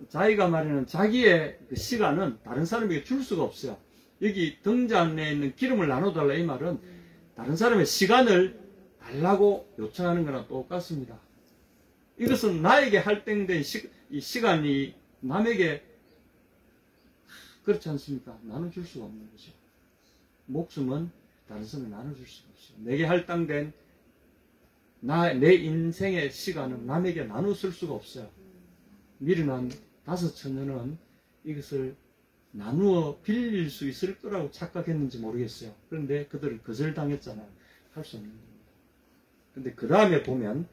자기가 말하는 자기의 그 시간은 다른 사람에게 줄 수가 없어요. 여기 등잔에 있는 기름을 나눠달라 이 말은 다른 사람의 시간을 달라고 요청하는 거랑 똑같습니다. 이것은 나에게 할당된 이 시간이 남에게 그렇지 않습니까? 나눠줄 수가 없는 거죠. 목숨은 다른 사람에 나눠줄 수가 없어요. 내게 할당된 내 인생의 시간은 남에게 나눠줄 수가 없어요. 미련한 5처녀는 이것을 나누어 빌릴 수 있을 거라고 착각했는지 모르겠어요. 그런데 그들은 거절당했잖아요. 할 수 없는 겁니다. 근데 그 다음에 보면,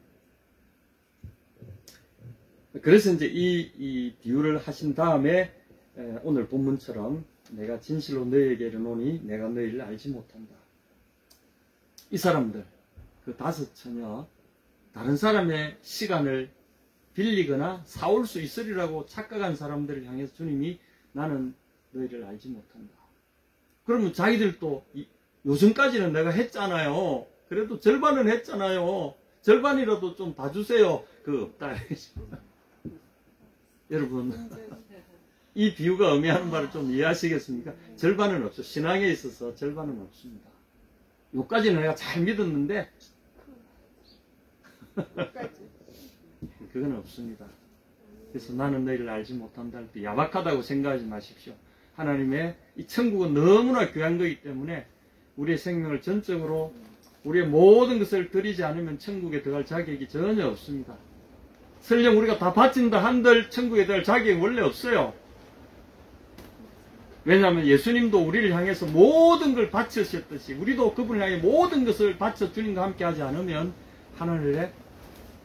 그래서 이제 이 비유를 하신 다음에 오늘 본문처럼 내가 진실로 너희에게 이르노니 내가 너희를 알지 못한다. 이 사람들, 그 5처녀, 다른 사람의 시간을 빌리거나 사올 수 있으리라고 착각한 사람들을 향해서 주님이 나는 너희를 알지 못한다. 그러면 자기들도 요즘까지는 내가 했잖아요. 그래도 절반은 했잖아요. 절반이라도 좀 봐주세요. 그거 없다. 여러분, 이 비유가 의미하는 말을 좀 이해하시겠습니까? 절반은 없죠. 신앙에 있어서 절반은 없습니다. 요까지는 내가 잘 믿었는데 그건 없습니다. 그래서 나는 너희를 알지 못한다 할 때 야박하다고 생각하지 마십시오. 하나님의 이 천국은 너무나 귀한 거기 때문에 우리의 생명을 전적으로 우리의 모든 것을 드리지 않으면 천국에 들어갈 자격이 전혀 없습니다. 설령 우리가 다 바친다 한들 천국에 들어갈 자격이 원래 없어요. 왜냐하면 예수님도 우리를 향해서 모든 걸 바치셨듯이 우리도 그분을 향해 모든 것을 바쳐 주님과 함께 하지 않으면 하늘에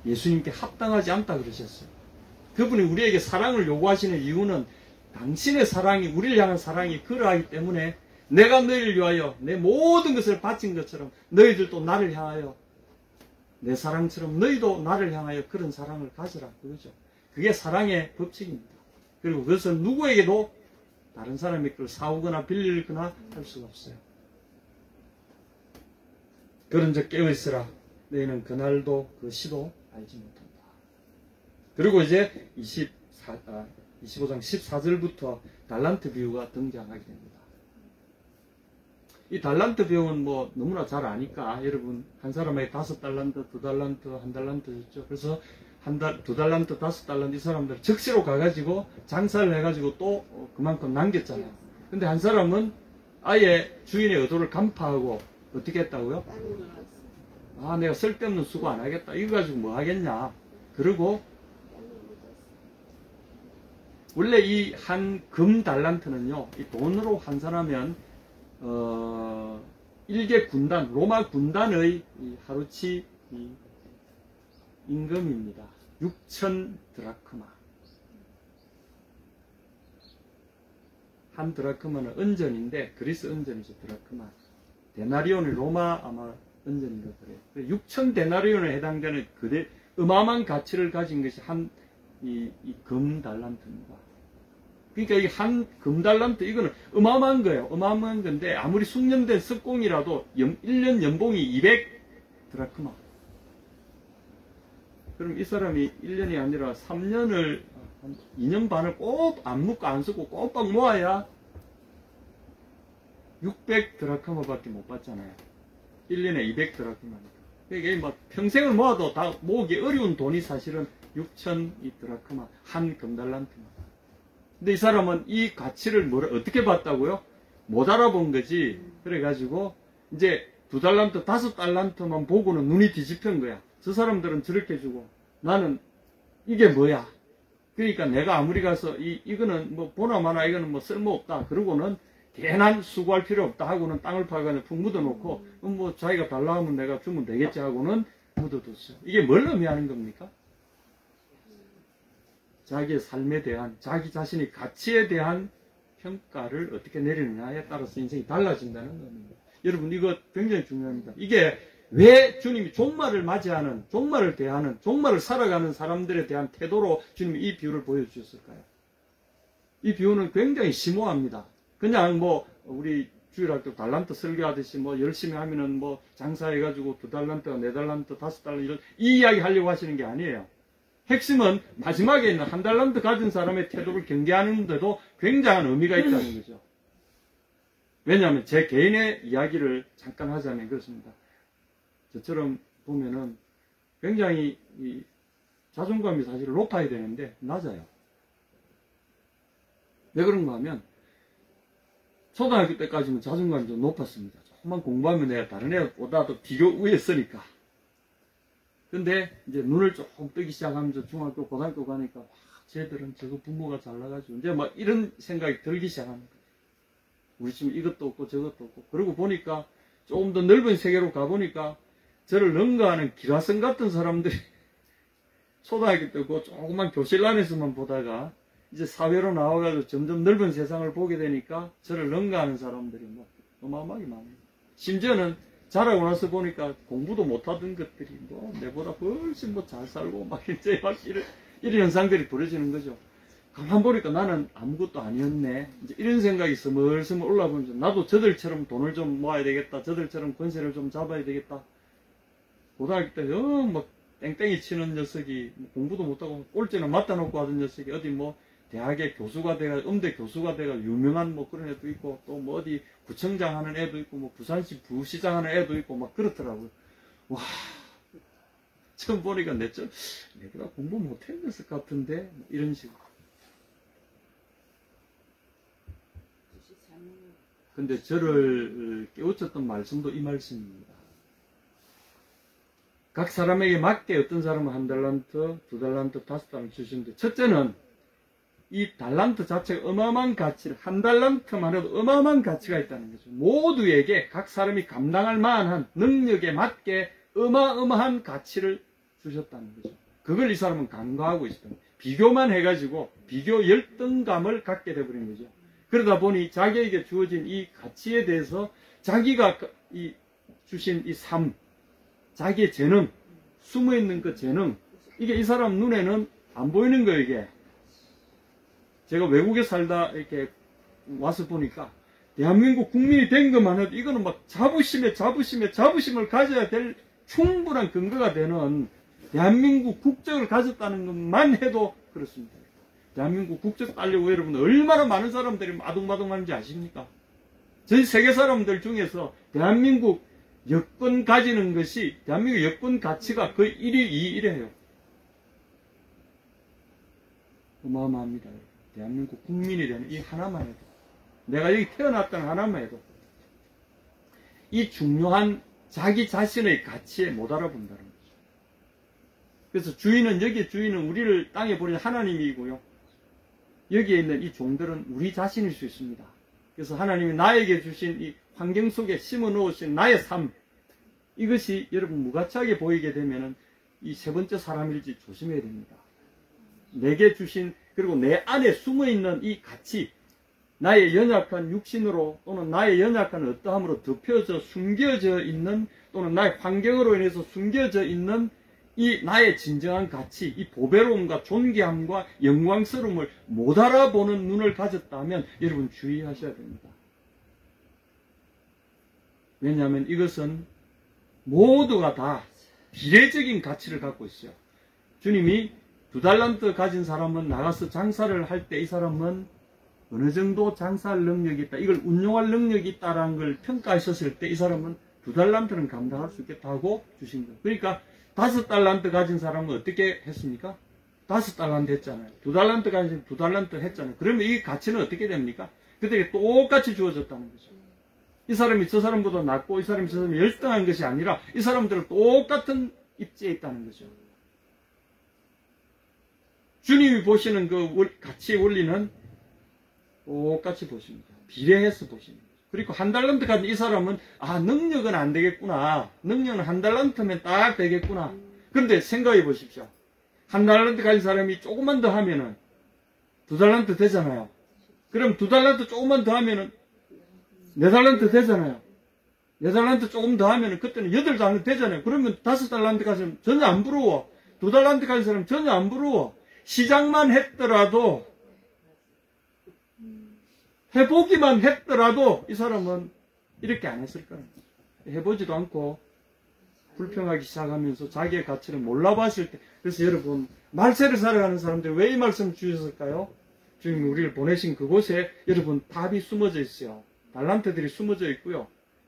예수님께 합당하지 않다 그러셨어요. 그분이 우리에게 사랑을 요구하시는 이유는 당신의 사랑이, 우리를 향한 사랑이 그러하기 때문에 내가 너희를 위하여 내 모든 것을 바친 것처럼 너희들도 나를 향하여 내 사랑처럼 너희도 나를 향하여 그런 사랑을 가져라. 그거죠. 그게 사랑의 법칙입니다. 그리고 그것은 누구에게도 다른 사람의 걸 사오거나 빌리거나 할 수가 없어요. 그런즉 깨어있으라. 너희는 그날도 그 시도 알지 못한다. 그리고 이제 25장 14절부터 달란트 비유가 등장하게 됩니다. 이 달란트 비유는 뭐 너무나 잘 아니까 여러분 한 사람에게 5달란트, 2달란트, 1달란트였죠. 그래서 2달란트, 5달란트 이 사람들 적시로 가가지고 장사를 해가지고 또 그만큼 남겼잖아요. 근데 한 사람은 아예 주인의 의도를 간파하고 어떻게 했다고요? 아, 내가 쓸데없는 수고 안 하겠다. 이거 가지고 뭐 하겠냐. 그리고 원래 이 한 금 달란트는요, 이 돈으로 환산하면 1개 군단, 로마 군단의 하루치 임금입니다. 6,000 드라크마. 한 드라크마는 은전인데, 그리스 은전이죠, 드라크마. 데나리온이 로마 아마 은전인가 그래요. 6,000 데나리온에 해당되는 어마어마한 가치를 가진 것이 이 금 달란트입니다. 그러니까 이 한 금 달란트, 이거는 어마어마한 거예요. 어마어마한 건데, 아무리 숙련된 석공이라도 1년 연봉이 200 드라크마. 그럼 이 사람이 1년이 아니라 3년을, 2년 반을 꼭 안 묻고 안 쓰고 꼬박 모아야 600 드라크마밖에 못 받잖아요. 1년에 200 드라크마니까. 이게 뭐 평생을 모아도 다 모으기 어려운 돈이 사실은 6,000 드라크마, 한 금달란트입니다. 근데 이 사람은 이 가치를 어떻게 봤다고요? 못 알아본 거지. 그래가지고 이제 2달란트, 5달란트만 보고는 눈이 뒤집힌 거야. 저 사람들은 저렇게 주고 나는 이게 뭐야? 그러니까 내가 아무리 가서 이거는 뭐 보나마나 이거는 뭐 쓸모없다. 그러고는 괜한 수고할 필요 없다 하고는 땅을 파가지고 푹 묻어놓고 뭐 자기가 달라 하면 내가 주면 되겠지 하고는 묻어뒀어요. 이게 뭘 의미하는 겁니까? 자기의 삶에 대한, 자기 자신의 가치에 대한 평가를 어떻게 내리느냐에 따라서 인생이 달라진다는 겁니다. 여러분 이거 굉장히 중요합니다. 이게 왜 주님이 종말을 맞이하는, 종말을 대하는, 종말을 살아가는 사람들에 대한 태도로 주님이 이 비유를 보여주셨을까요? 이 비유는 굉장히 심오합니다. 그냥 뭐 우리 주일학교 달란트 설교하듯이 뭐 열심히 하면은 뭐 장사해가지고 2달란트가 4달란트, 5달란트 이런 이 이야기 하려고 하시는 게 아니에요. 핵심은 마지막에 있는 1달란트 가진 사람의 태도를 경계하는데도 굉장한 의미가 있다는 거죠. 왜냐하면 제 개인의 이야기를 잠깐 하자면 그렇습니다. 저처럼 보면은 굉장히 이 자존감이 사실 높아야 되는데 낮아요. 왜 그런가 하면 초등학교 때까지는 자존감이 좀 높았습니다. 조금만 공부하면 내가 다른 애보다도 비교 위에 서니까. 근데 이제 눈을 조금 뜨기 시작하면서 중학교, 고등학교 가니까 쟤들은 저거 부모가 잘나가지고 이제 막 이런 생각이 들기 시작하는 거예요. 우리 집은 이것도 없고 저것도 없고. 그러고 보니까 조금 더 넓은 세계로 가보니까 저를 능가하는 기라성 같은 사람들이 초등학교 때 그 조그만 교실 안에서만 보다가 이제 사회로 나와가지고 점점 넓은 세상을 보게 되니까 저를 능가하는 사람들이 뭐 어마어마하게 많아요. 심지어는 자라고 나서 보니까 공부도 못하던 것들이 뭐 내보다 훨씬 뭐 잘 살고 막 이제 막 이런 현상들이 벌어지는 거죠. 가만 보니까 나는 아무것도 아니었네. 이제 이런 생각이 스멀스멀 올라오면서 나도 저들처럼 돈을 좀 모아야 되겠다. 저들처럼 권세를 좀 잡아야 되겠다. 고등학교 때 막 땡땡이 치는 녀석이 공부도 못하고 꼴찌는 맞다 놓고 하던 녀석이 어디 뭐 대학의 교수가 돼가 음대 교수가 돼가 유명한 뭐 그런 애도 있고 또 뭐 어디 구청장 하는 애도 있고 뭐 부산시 부시장 하는 애도 있고 막 그렇더라고요. 와, 처음 보니까 내가 공부 못했을 것 같은데 뭐 이런 식으로. 근데 저를 깨우쳤던 말씀도 이 말씀입니다. 각 사람에게 맞게 어떤 사람은 1달란트, 2달란트, 5달란트 주시는데 첫째는 이 달란트 자체가 어마어마한 가치를 1달란트만 해도 어마어마한 가치가 있다는 거죠. 모두에게 각 사람이 감당할 만한 능력에 맞게 어마어마한 가치를 주셨다는 거죠. 그걸 이 사람은 간과하고 있었던 거예요. 비교만 해가지고 비교 열등감을 갖게 돼버린 거죠. 그러다 보니 자기에게 주어진 이 가치에 대해서 자기가 이 주신 이 삶, 자기의 재능, 숨어있는 그 재능, 이게 이 사람 눈에는 안 보이는 거예요, 이게. 제가 외국에 살다 이렇게 와서 보니까 대한민국 국민이 된 것만 해도 이거는 막 자부심을 가져야 될 충분한 근거가 되는 대한민국 국적을 가졌다는 것만 해도 그렇습니다. 대한민국 국적 따려고 여러분 얼마나 많은 사람들이 마둥마둥하는지 아십니까? 전 세계 사람들 중에서 대한민국 여권 가지는 것이 대한민국 여권 가치가 거의 1위, 2위래요. 어마어마합니다. 대한민국 국민이 되는 이 하나만 해도, 내가 여기 태어났다는 하나만 해도 이 중요한 자기 자신의 가치에 못 알아본다는 거죠. 그래서 여기에 주인은 우리를 땅에 보낸 하나님이고요. 여기에 있는 이 종들은 우리 자신일 수 있습니다. 그래서 하나님이 나에게 주신 이 환경 속에 심어 놓으신 나의 삶, 이것이 여러분 무가치하게 보이게 되면은 이 세 번째 사람일지 조심해야 됩니다. 내게 주신, 그리고 내 안에 숨어있는 이 가치, 나의 연약한 육신으로 또는 나의 연약한 어떠함으로 덮여져 숨겨져 있는, 또는 나의 환경으로 인해서 숨겨져 있는 이 나의 진정한 가치, 이 보배로움과 존귀함과 영광스러움을 못 알아보는 눈을 가졌다면 여러분 주의하셔야 됩니다. 왜냐하면 이것은 모두가 다 비례적인 가치를 갖고 있어요. 주님이 2달란트 가진 사람은 나가서 장사를 할 때 이 사람은 어느 정도 장사할 능력이 있다, 이걸 운용할 능력이 있다라는 걸 평가하셨을 때 이 사람은 2달란트는 감당할 수 있겠다고 주신 거예요. 그러니까 5달란트 가진 사람은 어떻게 했습니까? 5달란트 했잖아요. 2달란트 가진 2달란트 했잖아요. 그러면 이 가치는 어떻게 됩니까? 그들에게 똑같이 주어졌다는 거죠. 이 사람이 저 사람보다 낫고 이 사람이 저 사람이 열등한 것이 아니라 이 사람들은 똑같은 입지에 있다는 거죠. 주님이 보시는 그 가치의 원리는 똑같이 보십니다. 비례해서 보십니다. 그리고 1달란트 가진 이 사람은 능력은 안 되겠구나. 능력은 1달란트면 딱 되겠구나. 그런데 생각해 보십시오. 1달란트 가진 사람이 조금만 더 하면은 2달란트 되잖아요. 그럼 2달란트 조금만 더 하면은 4달란트 되잖아요. 4달란트 조금 더 하면 그때는 8달란트 되잖아요. 그러면 5달란트 가지면 전혀 안 부러워. 2달란트 가진 사람 전혀 안 부러워. 시작만 했더라도, 해보기만 했더라도 이 사람은 이렇게 안 했을 거예요. 해보지도 않고 불평하기 시작하면서 자기의 가치를 몰라봤을 때, 그래서 여러분, 말세를 살아가는 사람들이 왜 이 말씀을 주셨을까요? 주님이 우리를 보내신 그곳에 여러분 답이 숨어져 있어요. 달란트들이 숨어져 있고요.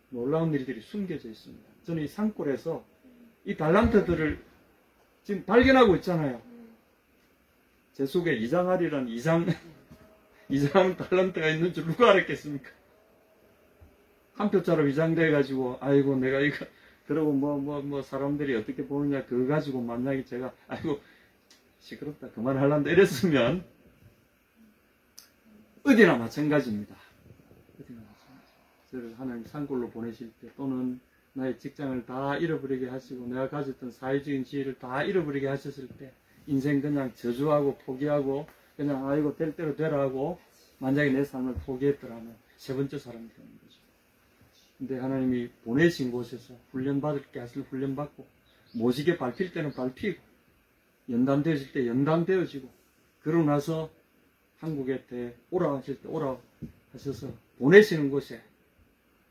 놀라운 일들이 숨겨져 있습니다. 저는 이 산골에서 이 달란트들을 지금 발견하고 있잖아요. 제 속에 이장하리라는 이장 달란트가 있는 줄 누가 알았겠습니까? 한 표짜로 위장돼가지고, 아이고, 내가 이거, 그러고 사람들이 어떻게 보느냐, 그거 가지고 만약에 제가, 아이고, 시끄럽다, 그만하란다, 이랬으면, 어디나 마찬가지입니다. 어디나 마찬가지. 저를 하나님 산골로 보내실 때, 또는 나의 직장을 다 잃어버리게 하시고, 내가 가졌던 사회적인 지위를 다 잃어버리게 하셨을 때, 인생 그냥 저주하고 포기하고, 그냥, 아이고, 될 대로 되라 하고, 만약에 내 삶을 포기했더라면, 세 번째 사람이 되는 거죠. 근데 하나님이 보내신 곳에서 훈련받을 게 하실 훈련받고, 모지게 밟힐 때는 밟히고, 연단되어질 때 연단되어지고, 그러고 나서 한국에 오라 하실 때 오라 하셔서 보내시는 곳에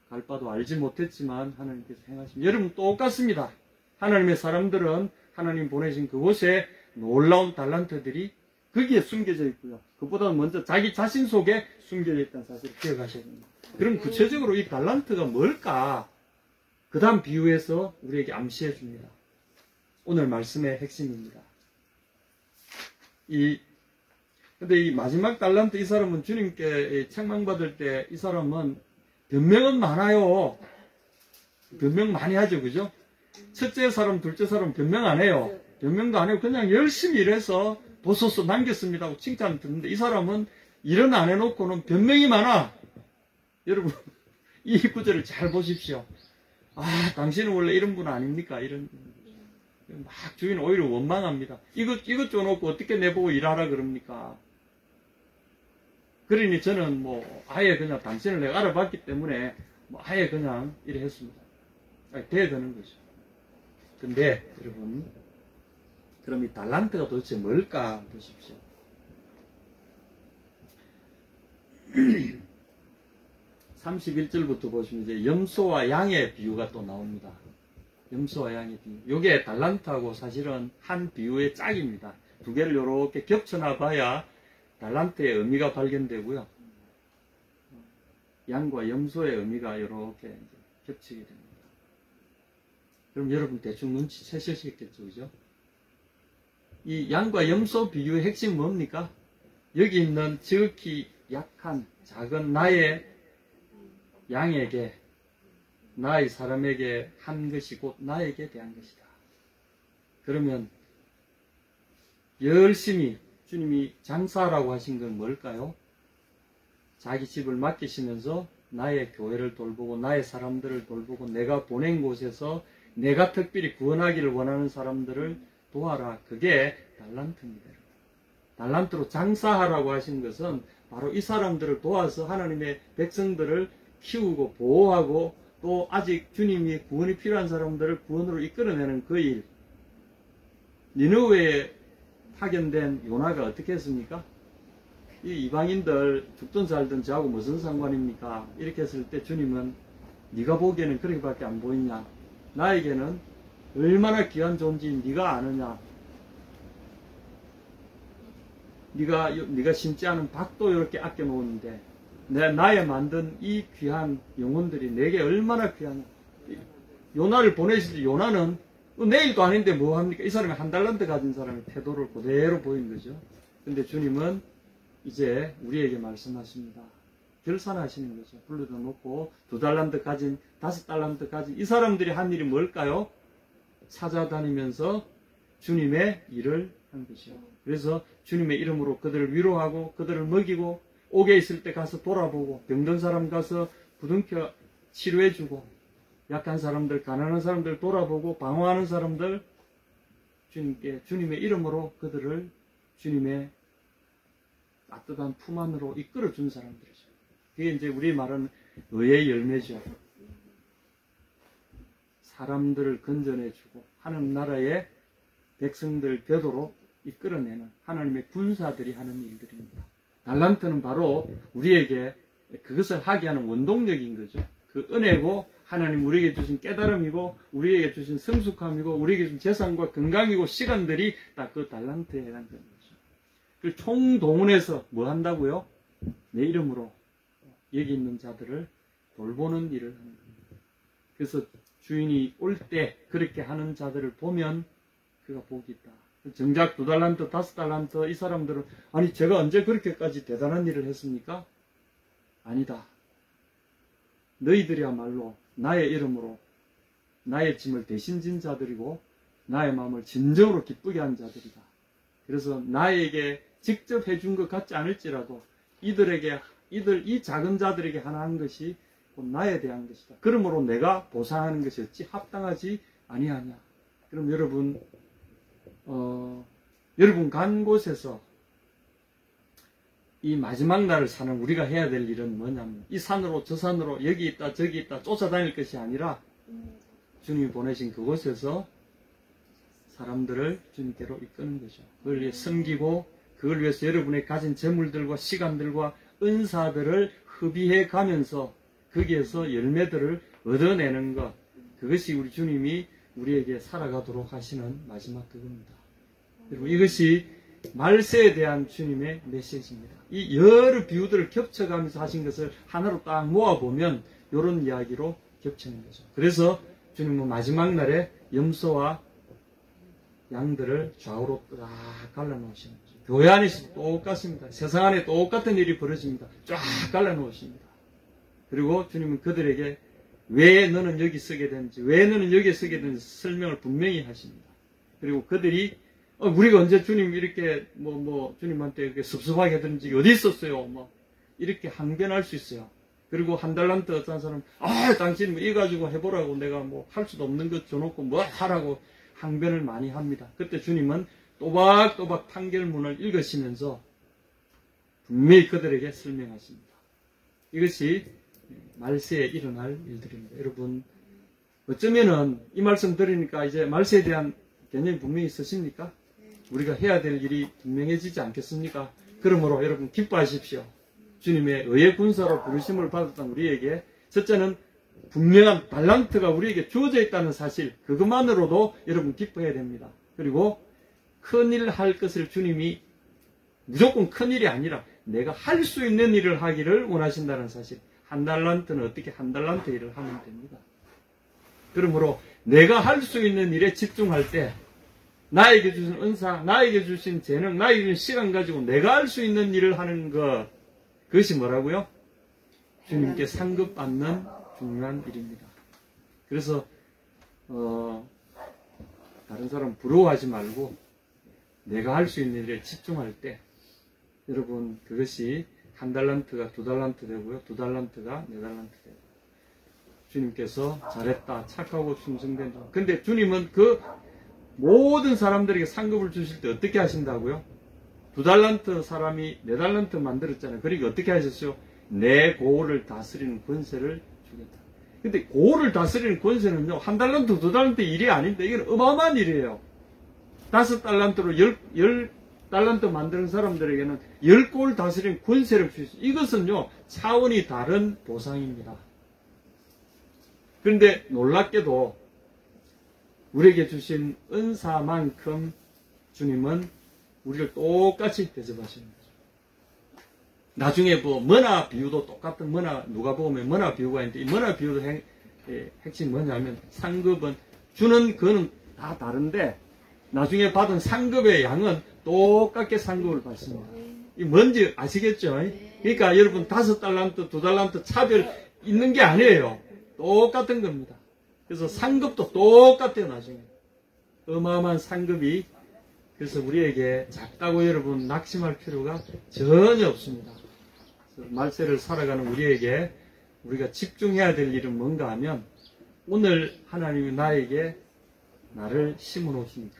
갈 바도 알지 못했지만 하나님께서 행하십니다. 여러분 똑같습니다. 하나님의 사람들은 하나님 보내신 그곳에 놀라운 달란트들이 거기에 숨겨져 있고요. 그보다 먼저 자기 자신 속에 숨겨져 있다는 사실을 기억하셔야 됩니다. 그럼 구체적으로 이 달란트가 뭘까? 그 다음 비유에서 우리에게 암시해 줍니다. 오늘 말씀의 핵심입니다. 근데 이 마지막 달란트 이 사람은 주님께 책망받을 때 이 사람은 변명은 많아요. 변명 많이 하죠. 그죠? 첫째 사람, 둘째 사람 변명 안 해요. 변명도 안 해요. 그냥 열심히 일해서 보소서 남겼습니다 하고 칭찬을 듣는데 이 사람은 일은 안 해놓고는 변명이 많아. 여러분 이 구절을 잘 보십시오. 아, 당신은 원래 이런 분 아닙니까? 이런 막 주인은 오히려 원망합니다. 이것 줘놓고 어떻게 내보고 일하라 그럽니까? 그러니 저는 아예 그냥 당신을 내가 알아봤기 때문에 아예 그냥 이래 했습니다. 돼야 되는 거죠. 근데 여러분, 그럼 이 달란트가 도대체 뭘까 보십시오. 31절부터 보시면 이제 염소와 양의 비유가 또 나옵니다. 염소와 양의 비유. 요게 달란트하고 사실은 한 비유의 짝입니다. 두 개를 이렇게 겹쳐놔 봐야 달란트의 의미가 발견되고요. 양과 염소의 의미가 이렇게 겹치게 됩니다. 그럼 여러분 대충 눈치채시겠죠, 그죠? 이 양과 염소 비유의 핵심은 뭡니까? 여기 있는 지극히 약한 작은 나의 양에게, 나의 사람에게 한 것이 곧 나에게 대한 것이다. 그러면 열심히 주님이 장사라고 하신 건 뭘까요? 자기 집을 맡기시면서 나의 교회를 돌보고 나의 사람들을 돌보고 내가 보낸 곳에서 내가 특별히 구원하기를 원하는 사람들을 도와라. 그게 달란트입니다. 달란트로 장사하라고 하신 것은 바로 이 사람들을 도와서 하나님의 백성들을 키우고 보호하고 또 아직 주님이 구원이 필요한 사람들을 구원으로 이끌어내는 그 일. 니느웨에 파견된 요나가 어떻게 했습니까? 이 이방인들 죽든 살든 저하고 무슨 상관입니까? 이렇게 했을 때 주님은 네가 보기에는 그렇게밖에 안 보이냐? 나에게는 얼마나 귀한 존재인 네가 아느냐? 네가 심지 않은 밭도 이렇게 아껴 놓았는데 나의 만든 이 귀한 영혼들이 내게 얼마나 귀하냐? 요나를 보내실 때 요나는 내일도 아닌데 뭐 합니까? 이 사람이 한 달란트 가진 사람의 태도를 그대로 보인 거죠. 근데 주님은 이제 우리에게 말씀하십니다. 결산하시는 거죠. 불러다 놓고 2달란트 가진, 5달란트 가진 이 사람들이 한 일이 뭘까요? 찾아다니면서 주님의 일을 한 것이요. 그래서 주님의 이름으로 그들을 위로하고 그들을 먹이고 옥에 있을 때 가서 돌아보고 병든 사람 가서 부둥켜 치료해주고 약한 사람들, 가난한 사람들 돌아보고 방황하는 사람들 주님의 이름으로 그들을 주님의 따뜻한 품 안으로 이끌어준 사람들이죠. 그게 이제 우리 말은 의의 열매죠. 사람들을 건져내주고 하나님 나라의 백성들 궤도로 이끌어내는 하나님의 군사들이 하는 일들입니다. 달란트는 바로 우리에게 그것을 하게 하는 원동력인 거죠. 그 은혜고 하나님 우리에게 주신 깨달음이고 우리에게 주신 성숙함이고 우리에게 주신 재산과 건강이고 시간들이 딱 그 달란트에 해당되는 거죠. 그 총동원해서 뭐 한다고요? 내 이름으로 여기 있는 자들을 돌보는 일을 하는 겁니다. 그래서 주인이 올 때 그렇게 하는 자들을 보면 그가 복이 있다. 정작 2달란트, 5달란트 이 사람들은 아니 제가 언제 그렇게까지 대단한 일을 했습니까? 아니다. 너희들이야말로 나의 이름으로 나의 짐을 대신 진 자들이고 나의 마음을 진정으로 기쁘게 한 자들이다. 그래서 나에게 직접 해준 것 같지 않을지라도 이 작은 자들에게 하나 한 것이 곧 나에 대한 것이다. 그러므로 내가 보상하는 것이 어찌 합당하지 아니하냐. 그럼 여러분 간 곳에서 이 마지막 날을 사는 우리가 해야 될 일은 뭐냐면 이 산으로 저 산으로 여기 있다 저기 있다 쫓아다닐 것이 아니라 주님이 보내신 그곳에서 사람들을 주님께로 이끄는 거죠. 그걸 위해 섬기고 그걸 위해서 여러분의 가진 재물들과 시간들과 은사들을 허비해 가면서 거기에서 열매들을 얻어내는 것, 그것이 우리 주님이 우리에게 살아가도록 하시는 마지막 그겁니다. 그리고 이것이 말세에 대한 주님의 메시지입니다. 이 여러 비유들을 겹쳐가면서 하신 것을 하나로 딱 모아보면 이런 이야기로 겹치는 거죠. 그래서 주님은 마지막 날에 염소와 양들을 좌우로 딱 갈라놓으시는 거죠. 교회 안에서도 똑같습니다. 세상 안에 똑같은 일이 벌어집니다. 쫙 갈라놓으십니다. 그리고 주님은 그들에게 왜 너는 여기 서게 되는지, 왜 너는 여기에 서게 되는지 설명을 분명히 하십니다. 그리고 그들이 우리가 언제 주님 이렇게 주님한테 이렇게 섭섭하게 하든지 어디 있었어요? 이렇게 항변할 수 있어요. 그리고 1달란트 어떤 사람 당신 이 가지고 해보라고 내가 할 수도 없는 것 줘놓고 뭐 하라고 항변을 많이 합니다. 그때 주님은 또박또박 판결문을 읽으시면서 분명히 그들에게 설명하십니다. 이것이 말세에 일어날 일들입니다. 여러분, 어쩌면은 이 말씀 들으니까 이제 말세에 대한 개념이 분명히 있으십니까? 우리가 해야 될 일이 분명해지지 않겠습니까? 그러므로 여러분 기뻐하십시오. 주님의 의의 군사로 부르심을 받았던 우리에게 첫째는 분명한 달란트가 우리에게 주어져 있다는 사실, 그것만으로도 여러분 기뻐해야 됩니다. 그리고 큰일 할 것을 주님이 무조건 큰일이 아니라 내가 할 수 있는 일을 하기를 원하신다는 사실. 1달란트는 어떻게 1달란트 일을 하면 됩니다. 그러므로 내가 할 수 있는 일에 집중할 때 나에게 주신 은사, 나에게 주신 재능, 나에게 주신 시간 가지고 내가 할 수 있는 일을 하는 것, 그것이 뭐라고요? 주님께 상급받는 중요한 일입니다. 그래서 다른 사람 부러워하지 말고 내가 할 수 있는 일에 집중할 때 여러분 그것이 1달란트가 2달란트 되고요. 2달란트가 4달란트 되고 주님께서 잘했다, 착하고 충성된다. 근데 주님은 그 모든 사람들에게 상급을 주실 때 어떻게 하신다고요? 2달란트 사람이 4달란트 만들었잖아요. 그러니까 어떻게 하셨어요? 내 고을을 다스리는 권세를 주겠다. 근데 고을을 다스리는 권세는요, 1달란트, 2달란트 일이 아닙니다. 이건 어마어마한 일이에요. 5달란트로 10달란트 만드는 사람들에게는 10고을 다스리는 권세를 주셨어요. 이것은요, 차원이 다른 보상입니다. 그런데 놀랍게도 우리에게 주신 은사만큼 주님은 우리를 똑같이 대접하시는 거죠. 나중에 머나 비유도 똑같은 누가 보면 머나 비유가 있는데 이 머나 비유도 핵심이 뭐냐면 상급은 주는 그는 다 다른데 나중에 받은 상급의 양은 똑같게 상급을 받습니다. 이 뭔지 아시겠죠? 그러니까 여러분 5달란트, 2달란트 차별 있는 게 아니에요. 똑같은 겁니다. 그래서 상급도 똑같아요, 나중에. 어마어마한 상급이. 그래서 우리에게 작다고 여러분 낙심할 필요가 전혀 없습니다. 말세를 살아가는 우리에게 우리가 집중해야 될 일은 뭔가 하면 오늘 하나님이 나를 심어 놓으신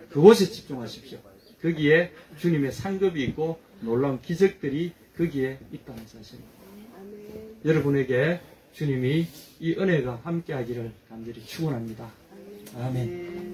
그곳에 집중하십시오. 거기에 주님의 상급이 있고 놀라운 기적들이 거기에 있다는 사실입니다. 여러분에게 주님이 이 은혜가 함께하기를 간절히 축원합니다. 아멘.